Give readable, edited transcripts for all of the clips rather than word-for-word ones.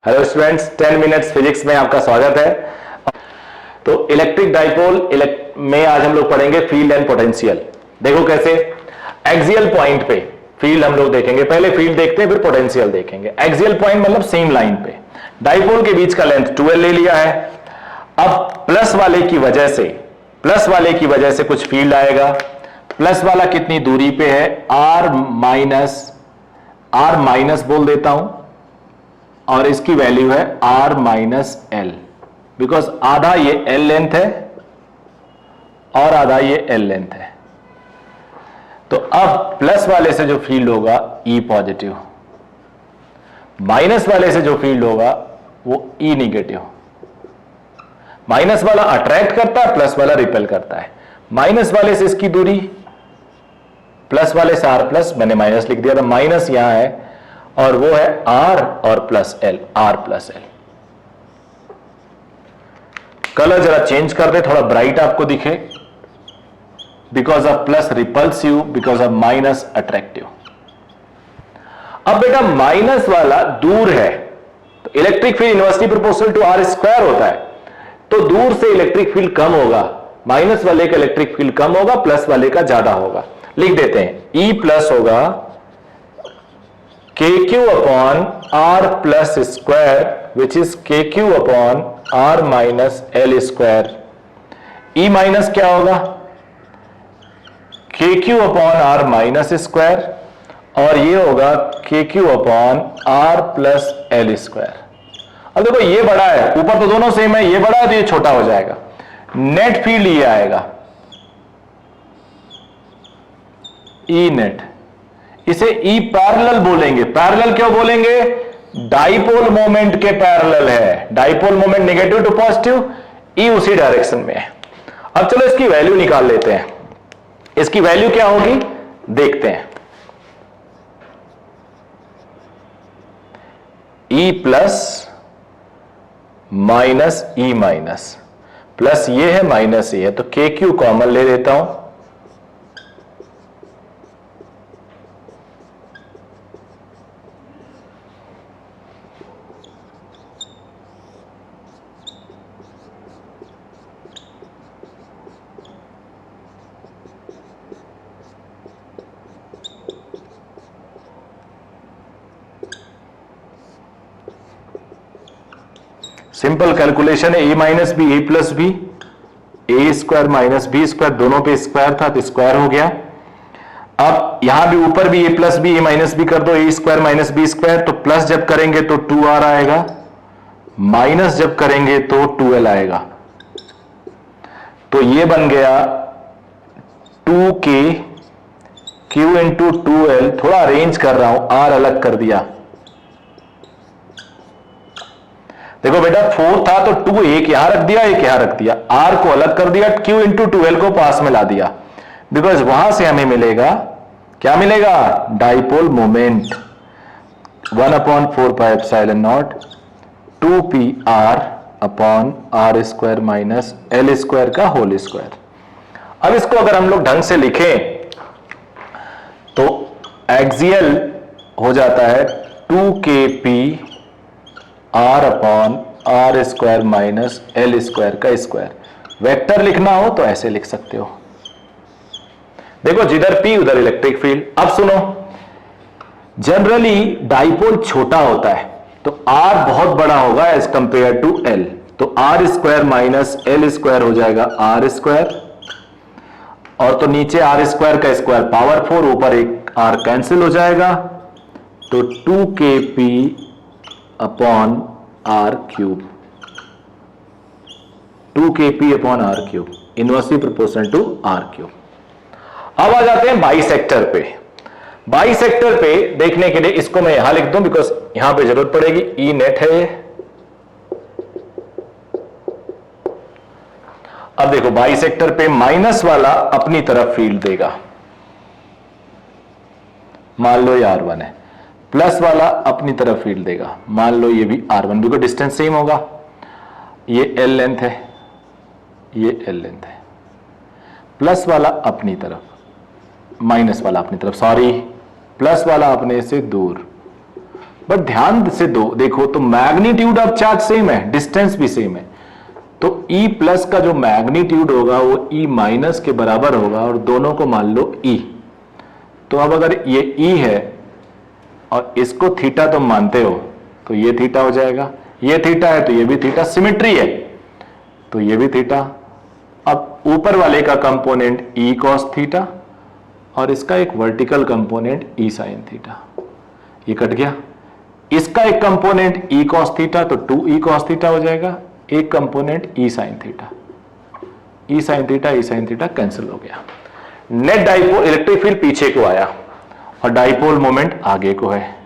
Hello students, 10 minutes physics में आपका स्वागत है। तो इलेक्ट्रिक डाइपोल में आज हम लोग पढ़ेंगे फील्ड एंड पोटेंशियल। देखो कैसे एक्सियल पॉइंट पे फील्ड हम लोग देखेंगे। पहले फील्ड देखते हैं फिर पोटेंशियल देखेंगे। एक्सियल पॉइंट मतलब सेम लाइन पे डाइपोल के बीच का लेंथ 12 ले लिया है। अब प्लस वाले की वजह से कुछ फील्ड आएगा। प्लस वाला कितनी दूरी पे है, आर माइनस बोल देता हूं और इसकी वैल्यू है आर माइनस एल, बिकॉज आधा ये एल लेंथ है और आधा ये एल लेंथ है। तो अब प्लस वाले से जो फील्ड होगा ई पॉजिटिव, माइनस वाले से जो फील्ड होगा वो ई निगेटिव। माइनस वाला अट्रैक्ट करता है, प्लस वाला रिपेल करता है। माइनस वाले से इसकी दूरी, प्लस वाले से आर प्लस, मैंने माइनस लिख दिया था, माइनस यहां है और वो है आर और plus L, R plus L. Colour जरा चेंज कर दे, थोड़ा ब्राइट आपको दिखे, because of plus repulsive, because of minus attractive. अब बेटा माइनस वाला दूर है तो electric field inversely proportional to R square होता है, तो दूर से इलेक्ट्रिक फील्ड कम होगा। माइनस वाले का इलेक्ट्रिक फील्ड कम होगा, प्लस वाले का ज्यादा होगा। लिख देते हैं ई प्लस होगा KQ upon R plus square, which is KQ upon R minus L square. E minus क्या होगा, KQ upon R minus square, और ये होगा KQ upon R plus L square. अब देखो ये बड़ा है, ऊपर तो दोनों सेम है, ये बड़ा है तो ये छोटा हो जाएगा। नेट फील्ड ये आएगा E नेट, इसे ई पैरेलल बोलेंगे। पैरेलल क्यों बोलेंगे, डाइपोल मोमेंट के पैरेलल है। Dipole moment negative to positive, E उसी डायरेक्शन में है। अब चलो इसकी वैल्यू निकाल लेते हैं। इसकी वैल्यू क्या होगी देखते हैं। E plus minus E minus, plus ये है माइनस ये है, तो के क्यू कॉमन ले लेता हूं। सिंपल कैलकुलेशन है, ए minus b a plus B, A square minus B square, दोनों पे स्क्वायर था तो स्क्वायर हो गया। अब यहां भी ऊपर भी ए प्लस बी ए माइनस बी कर दो, ए स्क्वायर माइनस बी स्क्वायर, तो प्लस जब करेंगे तो 2r आएगा, माइनस जब करेंगे तो 2l आएगा। तो ये बन गया 2k q इंटू 2l। थोड़ा अरेंज कर रहा हूं, r अलग कर दिया। देखो बेटा 4 था तो 2 एक यहां रख दिया, एक यहां रख दिया, r को अलग कर दिया, q इंटू 2l को पास में ला दिया, बिकॉज वहां से हमें मिलेगा, क्या मिलेगा, dipole moment 1/4 pi epsilon not 2pr upon r square minus l square का होल स्क्वायर। अब इसको अगर हम लोग ढंग से लिखें तो एक्सियल हो जाता है 2kp r upon R square minus L square का स्क्वायर। वेक्टर लिखना हो तो ऐसे लिख सकते हो। देखो जिधर P उधर इलेक्ट्रिक फील्ड। अब सुनो, जनरली डाइपोल छोटा होता है तो R बहुत बड़ा होगा एज कंपेयर टू L, तो R square minus L square हो जाएगा आर स्क्वायर, और तो नीचे आर स्क्वायर का स्क्वायर पावर 4, ऊपर एक R कैंसिल हो जाएगा, तो 2kp upon R cube, 2kp upon R cube, inversely proportional to R cube. अब आ जाते हैं बाइसेक्टर पे। बाइसेक्टर पे देखने के लिए इसको मैं यहां लिख दूं, बिकॉज यहां पे जरूरत पड़ेगी। ई नेट है ये। अब देखो बाइसेक्टर पे माइनस वाला अपनी तरफ फील्ड देगा, मान लो ये R1 है, प्लस वाला अपनी तरफ फील्ड देगा, मान लो ये भी R1, बिकॉज डिस्टेंस सेम होगा। ये L लेंथ है, ये L लेंथ है। प्लस वाला अपनी तरफ, माइनस वाला अपनी तरफ, सॉरी, प्लस वाला अपने से दूर, बट ध्यान से देखो तो मैग्नीट्यूड ऑफ चार्ज सेम है, डिस्टेंस भी सेम है, तो E प्लस का जो मैग्नीट्यूड होगा वो E माइनस के बराबर होगा और दोनों को मान लो E। तो अब अगर ये E है और इसको थीटा तुम मानते हो तो ये थीटा हो जाएगा, ये थीटा है तो ये भी थीटा, सिमेट्री है तो ये भी थीटा। अब ऊपर वाले का कंपोनेंट E cos थीटा और इसका एक vertical component E sin theta, ये कट गया। इसका एक कंपोनेंट E cos थीटा तो 2E cos थीटा हो जाएगा, एक component E sin theta, E sin theta cancel हो गया। नेट डाइपोल इलेक्ट्रिक फील्ड पीछे को आया और डाइपोल मोमेंट आगे को है,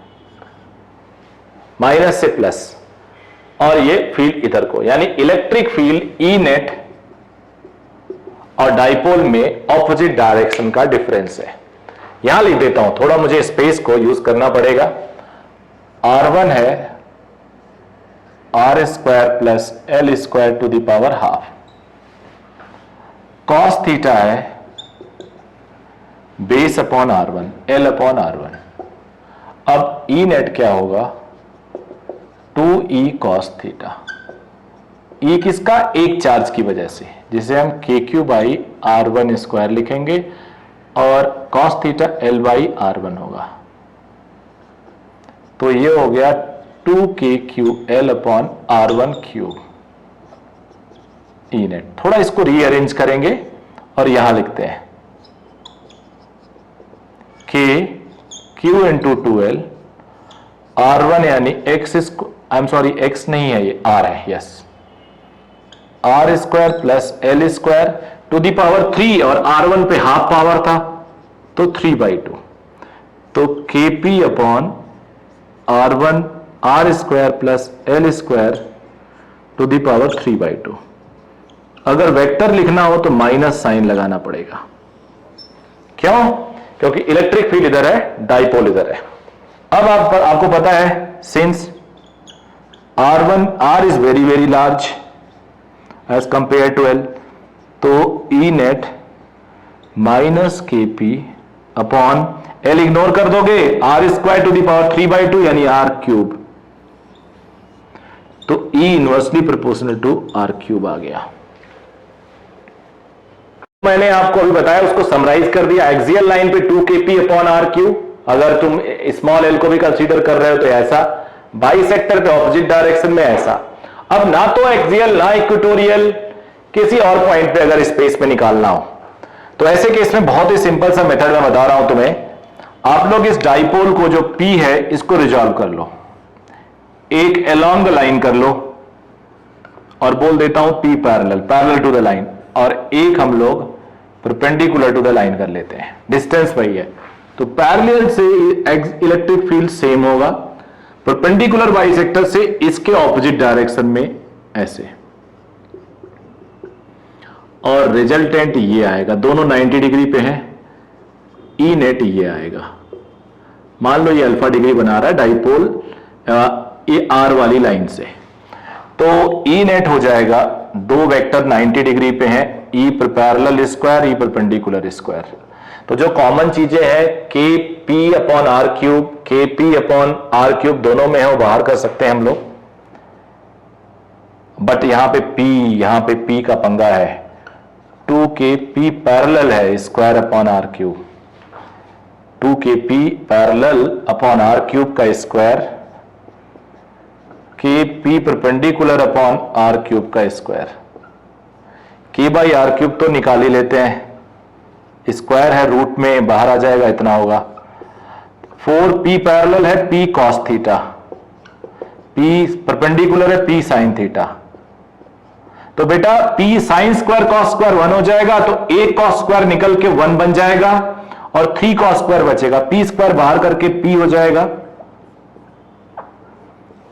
माइनस से प्लस, और ये फील्ड इधर को, यानी इलेक्ट्रिक फील्ड E नेट और डाइपोल में ऑपोजिट डायरेक्शन का डिफरेंस है। यहां लिख देता हूं, थोड़ा मुझे स्पेस को यूज करना पड़ेगा। R1 है R square plus L square to the power half, cos theta है base upon R1 L upon R1। अब E नेट क्या होगा, 2E cos थीटा। E किसका, एक चार्ज की वजह से, जिसे हम KQ बाई R1 स्क्वायर लिखेंगे और cos theta L by R1 होगा। तो ये हो गया 2KQ L upon R1 cube E net. थोड़ा इसको रीअरेंज करेंगे और यहां लिखते हैं K Q into 2L R1 यानी X, I am sorry X नहीं है ये R है, yes, R square plus L square to the power 3 और R1 पे हाफ पावर था तो 3/2, तो KP upon R1 R square plus L square to the power 3/2। अगर वेक्टर लिखना हो तो माइनस साइन लगाना पड़ेगा, क्यों, क्योंकि इलेक्ट्रिक फील्ड इधर है, डाइपोल इधर है। अब आपको पता है since R is very very large as compare to L, तो E net minus KP upon L ignore कर दोगे, R square to the power 3/2 यानी R क्यूब, तो E inversely proportional to R cube आ गया। मैंने आपको अभी बताया, उसको समराइज कर दिया। एक्सियल लाइन पे 2KP अपॉन R क्यूब, अगर तुम स्मॉल l को भी कंसीडर कर रहे हो तो ऐसा, बाइसेक्टर पे ऑपोजिट डायरेक्शन में ऐसा। अब ना तो एक्सियल ना इक्वेटोरियल, किसी और पॉइंट पे अगर स्पेस में निकालना हो तो ऐसे केस में बहुत ही सिंपल सा मेथड मैं बता रहा हूं तुम्हें। आप लोग इस डाइपोल को जो P है इसको रिजॉल्व कर लो, एक अलोंग द लाइन कर लो और बोल देता हूं P parallel to the line, और एक हम लोग परपेंडिकुलर टू द लाइन कर लेते हैं, डिस्टेंस वही है। तो पैरेलल से इलेक्ट्रिक फील्ड सेम होगा, परपेंडिकुलर बाइसेक्टर से इसके ऑपोजिट डायरेक्शन में ऐसे, और रिजल्टेंट ये आएगा, दोनों 90 डिग्री पे हैं, E नेट ये आएगा। मान लो ये अल्फा डिग्री बना रहा है डाइपोल ये R वाली लाइन से, तो E नेट हो जाएगा, दो वेक्टर 90 डिग्री पे हैं, E पर parallel square, E perpendicular square. तो जो कॉमन चीजें हैं KP upon R cube, KP upon R cube दोनों में है, वो बाहर कर सकते हैं हम लोग, बट यहां पे P का पंगा है, 2KP पैरेलल है square upon R cube, 2KP parallel upon R cube का square, KP perpendicular upon R cube का square. K by R cube तो निकाल ही लेते हैं, स्क्वायर है रूट में बाहर आ जाएगा, इतना होगा। 4P पैरेलल है P cos theta, P perpendicular है P sin थीटा, तो बेटा P sin square cos square 1 हो जाएगा, तो एक cos स्क्वायर निकल के 1 बन जाएगा और 3 cos स्क्वायर बचेगा, P स्क्वायर बाहर करके P हो जाएगा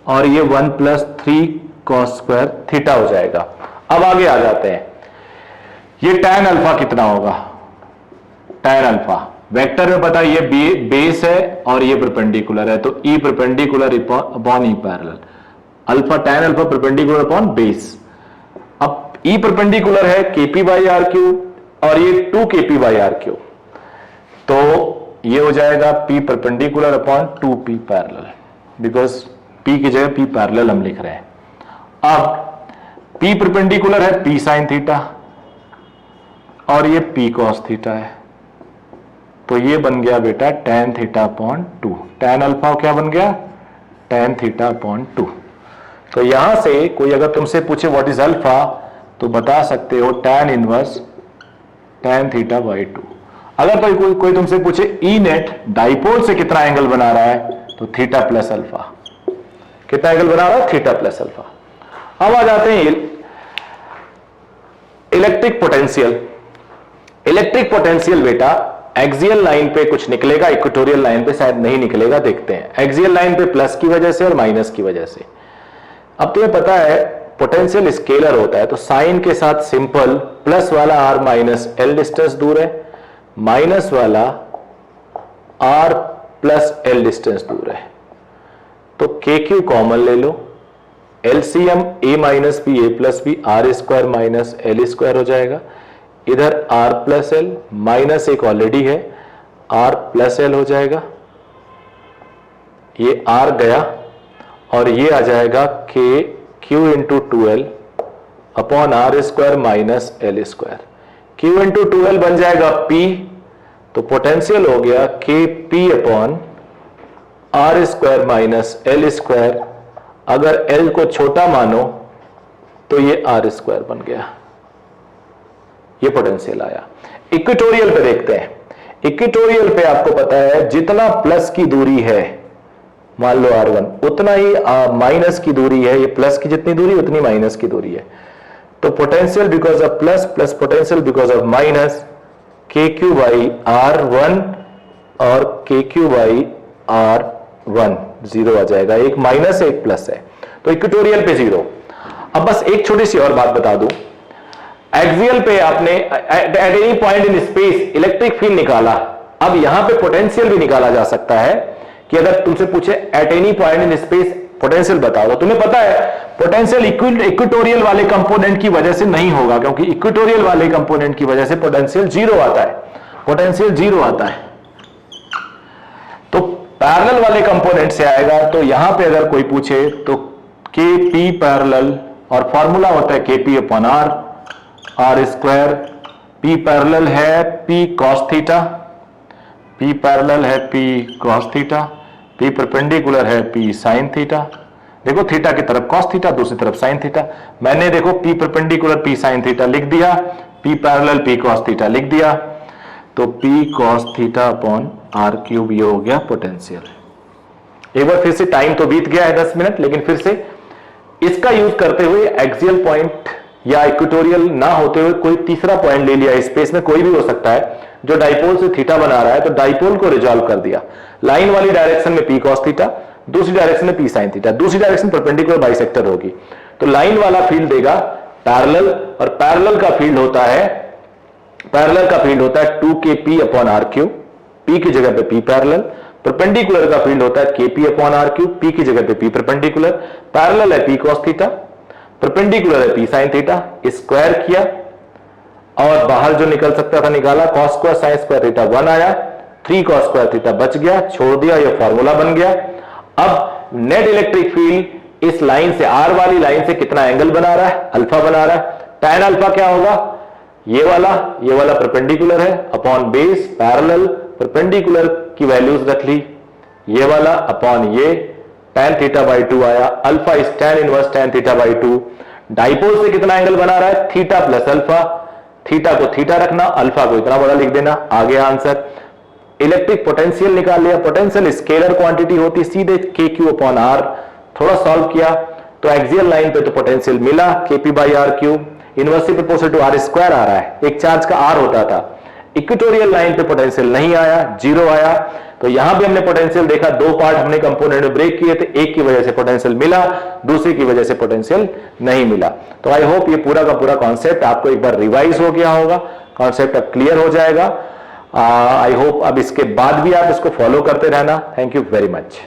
और ये 1 प्लस 3 cos स्क्वायर थीटा हो जाएगा। अब आगे आ जाते हैं, ये tan अल्फा कितना होगा, tan अल्फा वेक्टर में पता है ये बेस है और ये परपेंडिकुलर है, तो E perpendicular upon E parallel, alpha tan alpha perpendicular upon base. अब E परपेंडिकुलर है KP बाई R क्यूब और ये 2KP बाई R क्यूब, तो ये हो जाएगा P perpendicular upon 2P parallel. Because P की जगह P पैरेलल हम लिख रहे हैं। अब P परपेंडिकुलर है P साइन थीटा और ये P कॉस थीटा है, तो ये बन गया बेटा tan theta upon 2। tan alpha क्या बन गया? tan theta upon 2। तो यहां से कोई अगर तुमसे पूछे व्हाट इज अल्फा, तो बता सकते हो tan inverse tan theta by 2। अगर कोई तुमसे पूछे ई नेट डाइपोल से कितना एंगल बना रहा है, तो थीटा प्लस अल्फा। कितना एंगल बना रहा है? Theta plus alpha. अब आ जाते हैं इलेक्ट्रिक पोटेंशियल। इलेक्ट्रिक पोटेंशियल बेटा एक्सियल लाइन पे कुछ निकलेगा, इक्वेटोरियल लाइन पे शायद नहीं निकलेगा, देखते हैं। एक्सियल लाइन पे प्लस की वजह से और माइनस की वजह से। अब तुम्हें पता है पोटेंशियल स्केलर होता है, तो साइन के साथ सिंपल प्लस वाला r माइनस एल डिस्टेंस दूर है, माइनस वाला r प्लस एल डिस्टेंस दूर है, तो के क्यू कॉमन ले लो, LCM a minus b a plus b r square minus L square हो जाएगा। इधर r प्लस एल माइनस एक ऑलरेडी है, r प्लस एल हो जाएगा, ये r गया और ये आ जाएगा K Q into 2l upon R square minus L square. Q into 2l बन जाएगा p, तो पोटेंशियल हो गया K P upon R square minus L square. अगर l को छोटा मानो तो ये आर स्क्वायर बन गया, ये पोटेंशियल आया। इक्वेटोरियल पे देखते हैं। इक्वेटोरियल पे आपको पता है जितना प्लस की दूरी है, मान लो r1, उतना ही माइनस की दूरी है, ये प्लस की जितनी दूरी उतनी माइनस की दूरी है, तो potential because of plus plus potential because of minus के क्यू बाई r1 और के क्यू बाई r1 जीरो आ जाएगा, एक माइनस है एक प्लस है, तो इक्वेटोरियल पे जीरो। अब बस एक छोटी सी और बात बता दूं, एक्सियल पे आपने at any point in space electric field निकाला, अब यहां पे पोटेंशियल भी निकाला जा सकता है कि अगर तुमसे पूछे at any point in space potential बताओ, तो तुम्हें पता है पोटेंशियल इक्वेटोरियल वाले कंपोनेंट की वजह से नहीं होगा, क्योंकि इक्वेटोरियल वाले कंपोनेंट की वजह से पोटेंशियल जीरो आता है, पोटेंशियल जीरो आता है। तो पैरेलल वाले कंपोनेंट से आएगा, तो यहां पे अगर कोई पूछे तो के पी पैरेलल, और फॉर्मूला होता है K P upon R square. P parallel है P cos theta, P parallel है P cos theta, P perpendicular है पी साइन थीटा। देखो थीटा की तरफ कॉस थीटा, दूसरी तरफ साइन थीटा। मैंने देखो P perpendicular P sine theta लिख दिया, P parallel P cos theta लिख दिया, तो P cos theta upon R cube ये हो गया पोटेंशियल। एक बार फिर से, टाइम तो बीत गया है 10 मिनट, लेकिन फिर से इसका यूज करते हुए एक्सियल पॉइंट या इक्वेटोरियल ना होते हुए कोई तीसरा पॉइंट ले लिया, स्पेस में कोई भी हो सकता है, जो डाइपोल से थीटा बना रहा है, तो डाइपोल को रिजॉल्व कर दिया। लाइन वाली डायरेक्शन में पी कॉस थीटा, दूसरी डायरेक्शन में पी साइन थीटा, दूसरी डायरेक्शन परपेंडिकुलर बाइसेक्टर होगी, तो लाइन वाला फील्ड देगा पैरेलल, और पैरेलल का फील्ड होता है 2kp upon R cube, P की जगह पे पी पैरेलल। परपेंडिकुलर का फील्ड होता है kp upon R cube, P की जगह पे पी परपेंडिकुलर। पैरेलल है पी कॉस थीटा, परपेंडिकुलर है पी साइन थीटा, स्क्वायर किया और बाहर जो निकल सकता था निकाला, cos square sine square theta 1 आया, 3 कॉस स्क्वायर थीटा बच गया, छोड़ दिया, ये फॉर्मूला बन गया। अब नेट इलेक्ट्रिक फील्ड इस लाइन से, आर वाली लाइन से कितना एंगल बना रहा है? अल्फा बना रहा है। tan अल्फा क्या होगा? ये वाला परपेंडिकुलर है अपॉन बेस पैरेलल, परपेंडिकुलर की वैल्यूज रख ली, ये वाला अपॉन ये, tan थीटा बाई 2 आया, alpha is tan inverse tan theta by 2। Dipole से कितना एंगल बना रहा है? थीटा प्लस अल्फा, थीटा को थीटा रखना, अल्फा को इतना बड़ा लिख देना, आ गया आंसर। इलेक्ट्रिक पोटेंशियल निकाल लिया, पोटेंशियल स्केलर क्वांटिटी होती, सीधे के क्यू अपॉन आर। थोड़ा सॉल्व किया तो एक्सियल लाइन पे तो पोटेंशियल मिला KP by R cube, inversely proportional to R square आ रहा है, एक चार्ज का आर होता था। इक्वेटोरियल लाइन पे पोटेंशियल नहीं आया, जीरो आया, तो यहां भी हमने पोटेंशियल देखा, दो पार्ट हमने कंपोनेंट में ब्रेक किए थे, एक की वजह से पोटेंशियल मिला, दूसरी की वजह से पोटेंशियल नहीं मिला। तो आई होप ये पूरा का पूरा कॉन्सेप्ट आपको एक बार रिवाइज हो गया होगा, कॉन्सेप्ट अब क्लियर हो जाएगा। आई होप अब इसके बाद भी आप इसको फॉलो करते रहना। Thank you very much.